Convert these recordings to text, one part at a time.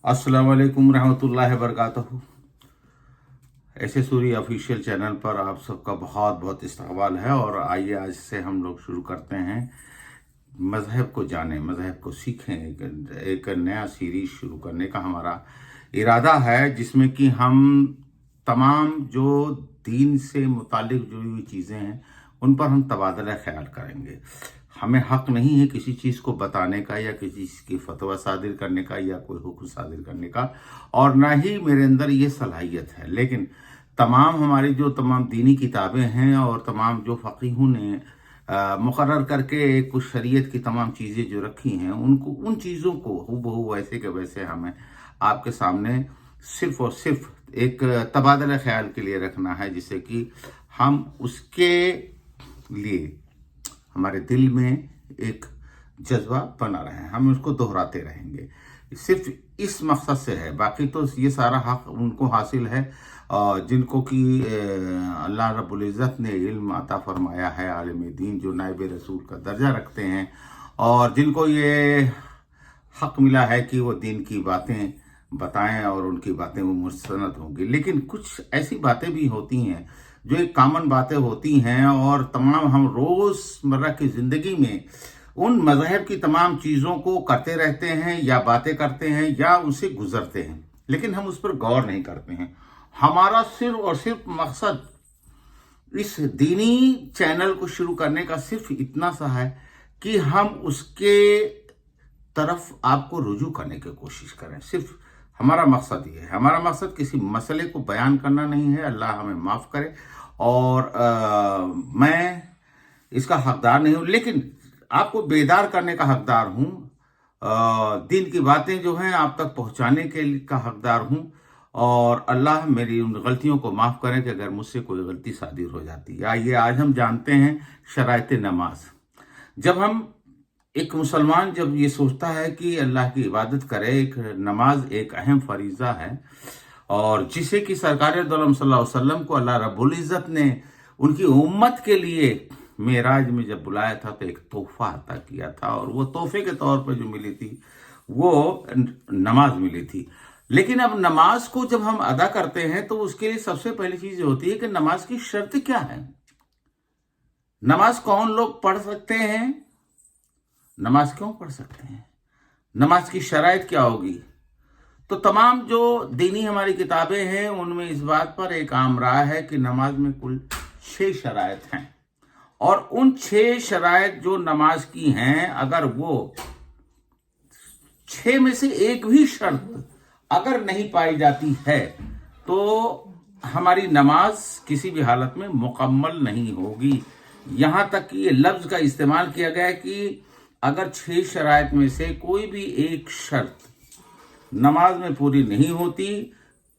अस्सलाम वालेकुम रहमतुल्लाहि वबरकातुहू। ऐसे सूरी ऑफिशियल चैनल पर आप सबका बहुत बहुत इस्तकबाल है। और आइए आज से हम लोग शुरू करते हैं मज़हब को जानें, मज़हब को सीखें। एक नया सीरीज शुरू करने का हमारा इरादा है, जिसमें कि हम तमाम जो दीन से मुतालिक जुड़ी हुई चीज़ें हैं उन पर हम तबादला ख्याल करेंगे। हमें हक नहीं है किसी चीज़ को बताने का या किसी चीज़ की फतवा सादिर करने का या कोई हुक्म सादिर करने का, और ना ही मेरे अंदर ये सलाहियत है। लेकिन हमारी जो तमाम दीनी किताबें हैं और तमाम जो फ़क़ीहों ने मुकर्रर करके कुछ शरीयत की तमाम चीज़ें जो रखी हैं, उनको उन चीज़ों को हूबहू वैसे के वैसे हमें आपके सामने सिर्फ़ और सिर्फ एक तबादला ख्याल के लिए रखना है, जिससे कि हम उसके लिए हमारे दिल में एक जज्बा बना रहे हैं, हम उसको दोहराते रहेंगे। सिर्फ इस मकसद से है, बाकी तो ये सारा हक उनको हासिल है जिनको कि अल्लाह रब्बुल इज़्ज़त ने इल्म अता फरमाया है, आलिम दीन जो नाइब रसूल का दर्जा रखते हैं, और जिनको ये हक मिला है कि वो दीन की बातें बताएं और उनकी बातें वो मुस्तनद होंगी। लेकिन कुछ ऐसी बातें भी होती हैं जो एक कॉमन बातें होती हैं, और तमाम हम रोज़मर्रा की ज़िंदगी में उन मज़हब की तमाम चीज़ों को करते रहते हैं या बातें करते हैं या उनसे गुज़रते हैं, लेकिन हम उस पर गौर नहीं करते हैं। हमारा सिर्फ और सिर्फ मकसद इस दीनी चैनल को शुरू करने का सिर्फ इतना सा है कि हम उसके तरफ आपको रुजू करने की कोशिश करें। सिर्फ हमारा मकसद ये है। हमारा मकसद किसी मसले को बयान करना नहीं है, अल्लाह हमें माफ़ करे, और मैं इसका हकदार नहीं हूँ, लेकिन आपको बेदार करने का हकदार हूँ। दीन की बातें जो हैं आप तक पहुँचाने का हकदार हूँ, और अल्लाह मेरी उन गलतियों को माफ़ करें कि अगर मुझसे कोई गलती सादिर हो जाती है। आइए आज हम जानते हैं शराइत नमाज। जब हम एक मुसलमान जब ये सोचता है कि अल्लाह की इबादत करे, एक नमाज एक अहम फरीज़ा है, और जिसे कि सरकार दो आलम सल्लल्लाहु अलैहि वसल्लम को अल्लाह रब्बुल इज़्ज़त ने उनकी उम्मत के लिए मेराज में जब बुलाया था तो एक तोहफा अता किया था, और वो तोहफे के तौर पर जो मिली थी वो नमाज मिली थी। लेकिन अब नमाज को जब हम अदा करते हैं तो उसके लिए सबसे पहली चीज़ होती है कि नमाज की शर्त क्या है, नमाज कौन लोग पढ़ सकते हैं, नमाज क्यों पढ़ सकते हैं, नमाज की शराइत क्या होगी। तो तमाम जो दीनी हमारी किताबें हैं उनमें इस बात पर एक आम राय है कि नमाज में कुल 6 शराइत हैं, और उन 6 शराइत जो नमाज की हैं, अगर वो 6 में से एक भी शर्त अगर नहीं पाई जाती है तो हमारी नमाज किसी भी हालत में मुकम्मल नहीं होगी। यहाँ तक कि ये लफ्ज़ का इस्तेमाल किया गया है कि अगर 6 शराइत में से कोई भी एक शर्त नमाज में पूरी नहीं होती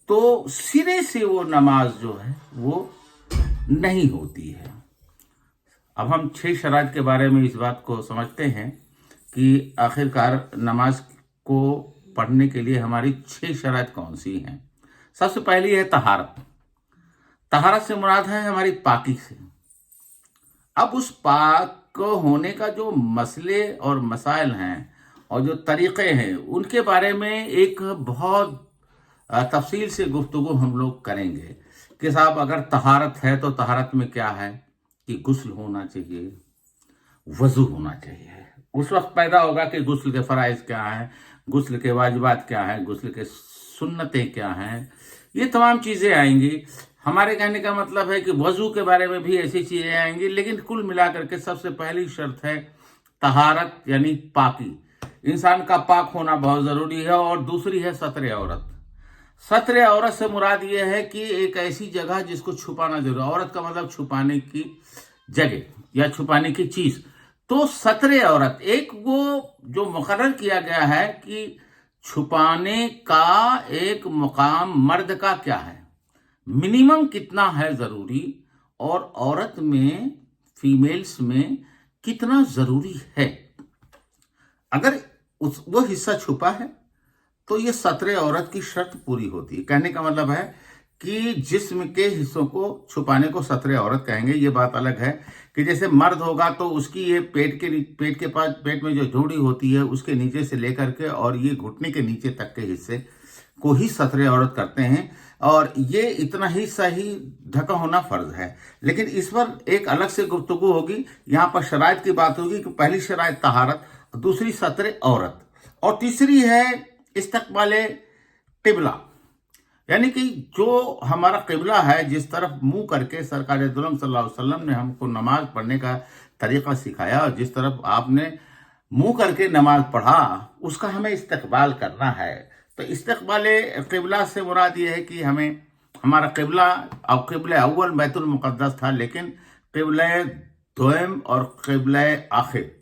तो सिरे से वो नमाज जो है वो नहीं होती है। अब हम 6 शराइत के बारे में इस बात को समझते हैं कि आखिरकार नमाज को पढ़ने के लिए हमारी 6 शराइत कौन सी हैं। सबसे पहली है तहारत। तहारत से मुराद है हमारी पाकी से। अब उस पाक होने का जो मसले और मसाइल हैं और जो तरीक़े हैं उनके बारे में एक बहुत तफसील से गुफ्तगू हम लोग करेंगे कि साहब अगर तहारत है तो तहारत में क्या है कि गुस्ल होना चाहिए, वज़ू होना चाहिए। उस वक्त पैदा होगा कि गुस्ल के फ़राइज़ क्या हैं, गुस्ल के वाजिबात क्या हैं, गुस्ल के सुन्नतें क्या हैं, ये तमाम चीज़ें आएंगी। हमारे कहने का मतलब है कि वज़ू के बारे में भी ऐसी चीज़ें आएंगी, लेकिन कुल मिलाकर के सबसे पहली शर्त है तहारत यानी पाकी। इंसान का पाक होना बहुत ज़रूरी है। और दूसरी है सत्र औरत। सत्र औरत से मुराद ये है कि एक ऐसी जगह जिसको छुपाना जरूरी। औरत का मतलब छुपाने की जगह या छुपाने की चीज़। तो सत्र औरत एक वो जो मुकर्रर किया गया है कि छुपाने का एक मुकाम मर्द का क्या है, मिनिमम कितना है ज़रूरी, और औरत में फीमेल्स में कितना ज़रूरी है। अगर वो हिस्सा छुपा है तो ये सत्र औरत की शर्त पूरी होती है। कहने का मतलब है कि जिस्म के हिस्सों को छुपाने को सत्र औरत कहेंगे। ये बात अलग है कि जैसे मर्द होगा तो उसकी ये पेट के पास, पेट में जो झोड़ी होती है उसके नीचे से लेकर के और ये घुटने के नीचे तक के हिस्से को ही सत्र औरत करते हैं, और ये इतना ही सही ढका होना फर्ज है। लेकिन इस पर एक अलग से गुफ्तगू होगी। यहाँ पर शराइत की बात होगी कि पहली शराइत तहारत, दूसरी सत्र औरत, और तीसरी है इस्तकबाले किबला, यानी कि जो हमारा किबला है, जिस तरफ मुंह करके सरकार दो आलम सल्लल्लाहु अलैहि वसल्लम ने हमको नमाज पढ़ने का तरीका सिखाया, और जिस तरफ आपने मुंह करके नमाज पढ़ा उसका हमें इस्तकबाल करना है। तो इस्तकबाले किबला से मुराद ये है कि हमें हमारा किबला, अब किबला अव्वल बैतुल मुक़द्दस था, लेकिन किबला दोयम और किबला आखिर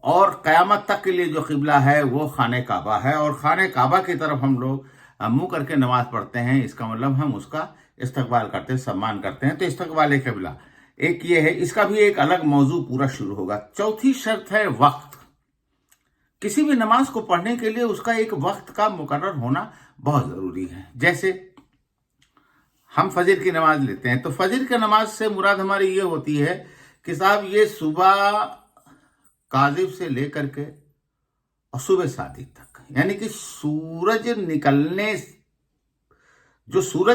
और क़यामत तक के लिए जो किबला है वो खाने काबा है, और खाने काबा की तरफ हम लोग मुंह करके नमाज पढ़ते हैं। इसका मतलब हम उसका इस्तकबाल करते हैं, सम्मान करते हैं। तो इस्तकबाल किबला एक ये है, इसका भी एक अलग मौजू पूरा शुरू होगा। चौथी शर्त है वक्त। किसी भी नमाज को पढ़ने के लिए उसका एक वक्त का मुकर्रर होना बहुत जरूरी है। जैसे हम फजर की नमाज लेते हैं, तो फजर की नमाज से मुराद हमारी ये होती है कि साहब ये सुबह काजिब से लेकर के और सुबह सादिक तक, यानी कि सूरज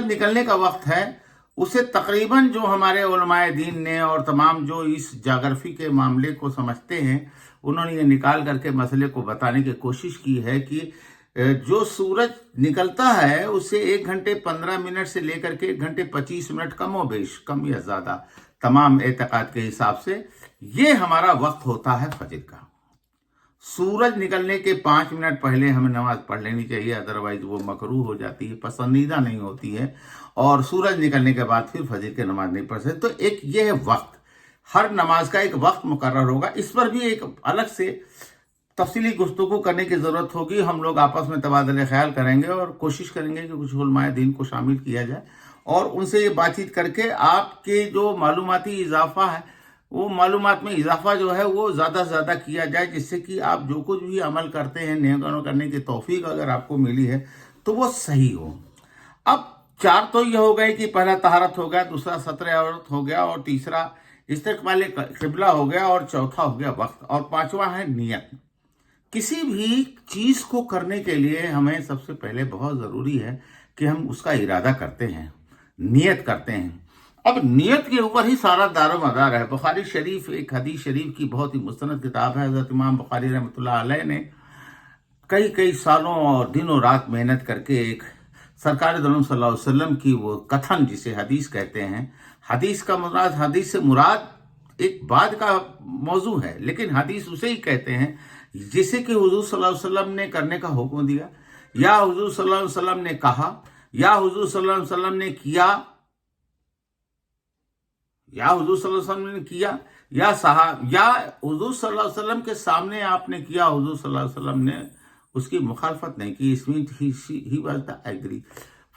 निकलने का वक्त है, उसे तकरीबन जो हमारे उलमाए दीन ने और तमाम जो इस जाग्रफी के मामले को समझते हैं, उन्होंने ये निकाल करके मसले को बताने की कोशिश की है कि जो सूरज निकलता है उसे 1 घंटे 15 मिनट से लेकर के 1 घंटे 25 मिनट कम व बेश, कम या ज्यादा, तमाम एतकाद के हिसाब से ये हमारा वक्त होता है फजर का। सूरज निकलने के 5 मिनट पहले हमें नमाज पढ़ लेनी चाहिए, अदरवाइज वो मकरूह हो जाती है, पसंदीदा नहीं होती है, और सूरज निकलने के बाद फिर फजर की नमाज नहीं पढ़ सकते। तो एक ये है वक्त, हर नमाज का एक वक्त मुकर्रर होगा। इस पर भी एक अलग से तफसीली गुफ्तगू करने की जरूरत होगी। हम लोग आपस में तबादले ख्याल करेंगे और कोशिश करेंगे कि कुछ उलमाए दीन को शामिल किया जाए और उनसे ये बातचीत करके आपके जो मालूमाती इजाफा है, वो मालूमात में इजाफा जो है वो ज़्यादा से ज़्यादा किया जाए, जिससे कि आप जो कुछ भी अमल करते हैं, नेकानो करने की तौफीक अगर आपको मिली है तो वो सही हो। अब 4 तो ये हो गए कि पहला तहारत हो गया, दूसरा सत्र औरत हो गया, और तीसरा इस्तकबाल किबला हो गया, और चौथा हो गया वक्त, और 5वां है नियत। किसी भी चीज़ को करने के लिए हमें सबसे पहले बहुत ज़रूरी है कि हम उसका इरादा करते हैं, नियत करते हैं। अब नियत के ऊपर ही सारा दारोमदार है। बुखारी शरीफ एक हदीस शरीफ की बहुत ही मुस्तनद किताब है। हज़रत इमाम बुखारी रहमतुल्लाह अलैह ने कई सालों और दिनों रात मेहनत करके एक सरकार दो आलम सल्लल्लाहु अलैहि वसल्लम की वो कथन, जिसे हदीस कहते हैं, हदीस से मुराद एक बाद का मौजू है, लेकिन हदीस उसे ही कहते हैं जिसे कि हुजूर सल्लल्लाहु अलैहि वसल्लम ने करने का हुक्म दिया, या हुजूर सल्लल्लाहु अलैहि वसल्लम ने कहा, या हुजूर सल्लल्लाहु अलैहि वसल्लम ने किया, या हुजूर सल्लल्लाहु अलैहि वसल्लम ने किया, या हुजूर सल्लल्लाहु अलैहि वसल्लम के सामने आपने किया, हुजूर सल्लल्लाहु अलैहि वसल्लम ने उसकी मुखालफत नहीं की। इसमें ही was the agree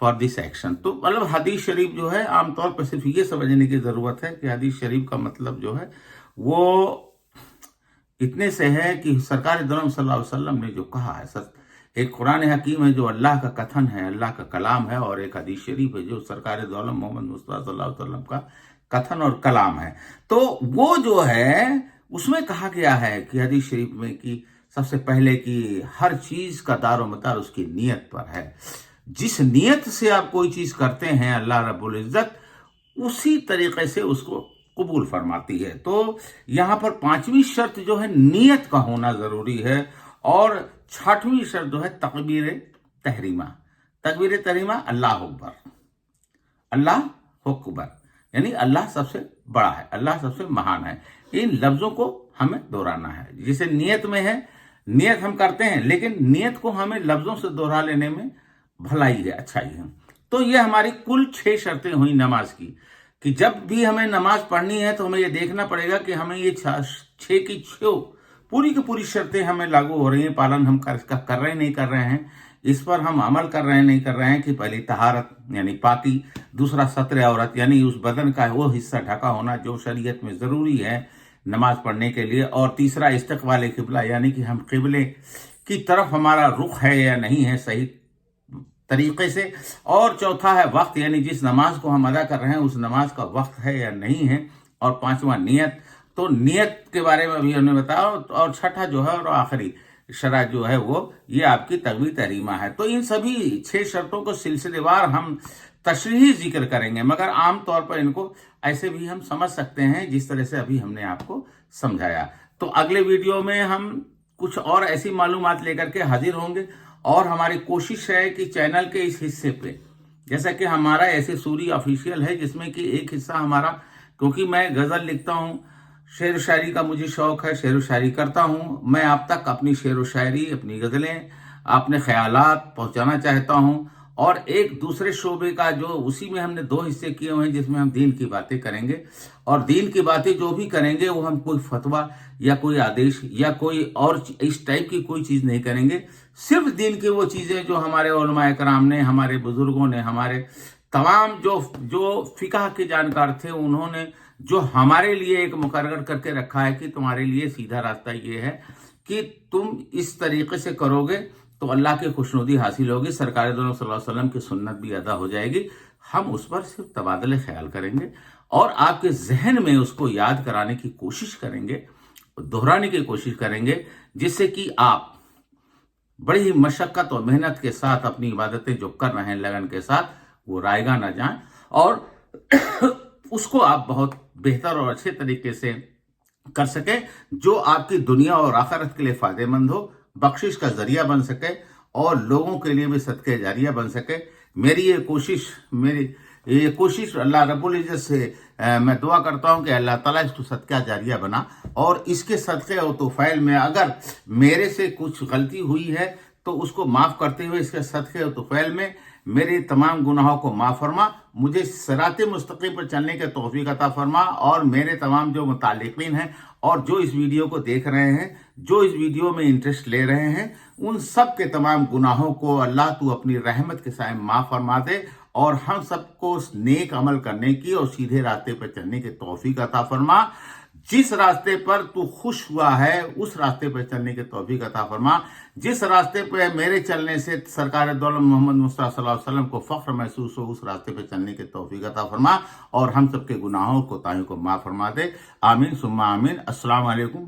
for this action. तो मतलब हदीस शरीफ जो है, आमतौर पर सिर्फ ये समझने की जरूरत है कि हदीस शरीफ का मतलब जो है वो इतने से है कि सरकार दो आलम सल्लल्लाहु अलैहि वसल्लम ने जो कहा है, एक कुरान हकीम है जो अल्लाह का कथन है, अल्लाह का कलाम है, और एक हदीस शरीफ है जो सरकार दो आलम मोहम्मद मुस्तफा सल्लल्लाहु अलैहि वसल्लम का कथन और कलाम है। तो वो जो है उसमें कहा गया है कि हदीस शरीफ में कि सबसे पहले कि हर चीज का दारोमदार उसकी नीयत पर है। जिस नीयत से आप कोई चीज करते हैं, अल्लाह रब्बुल इज्जत उसी तरीके से उसको कबूल फरमाती है। तो यहाँ पर 5वीं शर्त जो है नीयत का होना जरूरी है, और 6वीं शर्त जो है तकबीर तहरीमा। तकबीर तहरीमा अल्लाह अकबर, अल्लाह अकबर, यानी अल्लाह सबसे बड़ा है, अल्लाह सबसे महान है। इन लफ्जों को हमें दोहराना है। जैसे नियत में है, नियत हम करते हैं, लेकिन नियत को हमें लफ्जों से दोहरा लेने में भलाई है, अच्छाई है। तो ये हमारी कुल 6 शर्तें हुई नमाज की, कि जब भी हमें नमाज पढ़नी है तो हमें ये देखना पड़ेगा कि हमें ये 6 की 6 पूरी की पूरी शर्तें हमें लागू हो रही हैं, पालन हम कर रहे नहीं कर रहे हैं, इस पर हम अमल कर रहे हैं नहीं कर रहे हैं। कि पहली तहारत यानी पाकी, दूसरा सत्र औरत यानी उस बदन का वो हिस्सा ढका होना जो शरीयत में ज़रूरी है नमाज पढ़ने के लिए, और तीसरा इस्तकबाल किबला, यानी कि हम किबले की तरफ हमारा रुख है या नहीं है, सही طریقے سے. اور چوتھا ہے وقت، یعنی جس نماز کو ہم ادا کر رہے ہیں اس نماز کا وقت ہے یا نہیں ہے. اور پانچواں نیت، تو نیت کے بارے میں ابھی ہم نے بتایا. اور چھٹا جو ہے اور آخری شرح جو ہے وہ یہ آپ کی تقوی تحریمہ ہے. تو ان سبھی 6 شرطوں کو سلسلے وار ہم تشریحی ذکر کریں گے، مگر عام طور پر ان کو ایسے بھی ہم سمجھ سکتے ہیں جس طرح سے ابھی ہم نے آپ کو سمجھایا. تو اگلے ویڈیو میں ہم کچھ اور ایسی معلومات لے کر کے حاضر ہوں گے. اور ہماری کوشش ہے کہ چینل کے اس حصے پہ، جیسا کہ ہمارا ایسے سوری آفیشیل ہے جس میں کہ ایک حصہ ہمارا، کیونکہ میں غزل لکھتا ہوں، شعر و شاعری کا مجھے شوق ہے، شعر و شاعری کرتا ہوں، میں آپ تک اپنی شعر و شاعری، اپنی غزلیں، اپنے خیالات پہنچانا چاہتا ہوں. اور ایک دوسرے شعبے کا جو اسی میں ہم نے 2 حصے کیے ہوئے ہیں جس میں ہم دین کی باتیں کریں گے. اور دین کی باتیں جو بھی کریں گے وہ ہم کوئی فتویٰ یا کوئی آدیش یا کوئی اور اس ٹائپ کی کوئی چیز نہیں کریں گے. صرف دین کی وہ چیزیں جو ہمارے علماء کرام نے، ہمارے بزرگوں نے، ہمارے تمام جو فقہ کے جانکار تھے، انہوں نے جو ہمارے لیے ایک مقرر کر کے رکھا ہے کہ تمہارے لیے سیدھا راستہ یہ ہے کہ تم اس طریقے سے کرو گے تو اللہ کی خوشنودی حاصل ہوگی، سرکار دو عالم صلی اللہ علیہ وسلم کی سنت بھی ادا ہو جائے گی. ہم اس پر صرف تبادلہ خیال کریں گے اور آپ کے ذہن میں اس کو یاد کرانے کی کوشش کریں گے، دہرانے کی کوشش کریں گے، جس سے کہ آپ بڑی ہی مشقت اور محنت کے ساتھ اپنی عبادتیں جو کر رہے ہیں لگن کے ساتھ وہ رائیگاں نہ جائیں، اور اس کو آپ بہت بہتر اور اچھے طریقے سے کر سکیں جو آپ کی دنیا اور آخرت کے لیے فائدہ مند ہو، بخشش کا ذریعہ بن سکے اور لوگوں کے لیے بھی صدقہ جاریہ بن سکے. میری یہ کوشش اللہ رب العزت سے میں دعا کرتا ہوں کہ اللہ تعالیٰ اس کو صدقہ جاریہ بنا، اور اس کے صدقے اور توفیل میں اگر میرے سے کچھ غلطی ہوئی ہے تو اس کو معاف کرتے ہوئے اس کے صدقے اور توفیل میں میرے تمام گناہوں کو معاف فرما، مجھے صراط مستقیم پر چلنے کے توفیق عطا فرما. اور میرے تمام جو متعلقین ہیں اور جو اس ویڈیو کو دیکھ رہے ہیں، جو اس ویڈیو میں انٹرسٹ لے رہے ہیں، ان سب کے تمام گناہوں کو اللہ تو اپنی رحمت کے سائے معاف فرما دے، اور ہم سب کو نیک عمل کرنے کی اور سیدھے راستے پر چلنے کے توفیق عطا فرما. جس راستے پر تو خوش ہوا ہے اس راستے پر چلنے کے توفیق عطا فرما. جس راستے پہ میرے چلنے سے سرکار دو عالم محمد مصطفیٰ صلی اللہ علیہ وسلم کو فخر محسوس ہو اس راستے پہ چلنے کے توفیق عطا فرما، اور ہم سب کے گناہوں کو تائیوں کو معاف فرما دے. آمین ثم آمین. السلام علیکم.